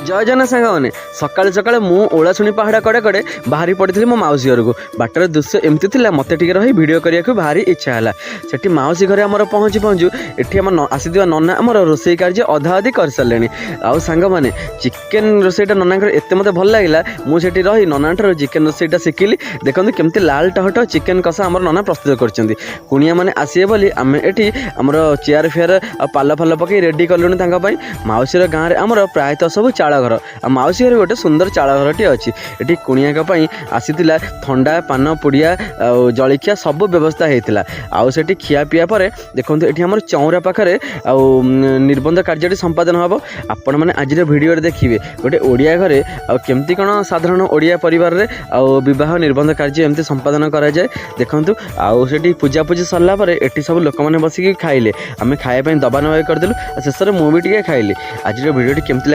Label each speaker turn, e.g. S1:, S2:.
S1: जय जना सांग मैंने सकाल सकाल मु ओलाशुणी पहाड़ कड़े कड़े बाहरी पड़ी मो मौसी घर को बाटर दृश्य एमती था मत रही भिडियो करने को भारी इच्छा है से मौसी घर आम पहुँचु पहुँचु ये आसी नना आम रोसई कार्य अधा अधि कर सारे आउ सांग मैंने चिकेन रोसईटा नना एत मत भल लगे मुझे रही नना ठार चिकेन रोसईटा शिखिली देखते केमती लाल टहट चिकेन कषा आम नना प्रस्तुत कर कुणिया मैंने आसवे बोली आम ये आमर चेयर फेयर पाल फाल पकई रेडी कलुँ मौसी गाँव में आमर प्रायतः सब चाल घर आ मौसी घर गोटे सुंदर चाल घरटी अच्छी ये कुणिया आसीला थंडा पान पुड़िया जलखिया सब व्यवस्था होता आउे खिया पिया पर देखो ये आम चौरा पाखे निबंध कार्य संपादन हम आपण मैंने आज भिडियो देखिए गोटे ओडिया घरे केमती कौन साधारण ओडिया परिवार रे बह निबंध कार्य एमती संपादन कराए देखूँ आउे पूजा पूजी सरला ये सब लोक मैंने बसिक खाइले आम खायापी दबा नबा करदेलु शेष में मुझे खाइली आज भिडियो केमती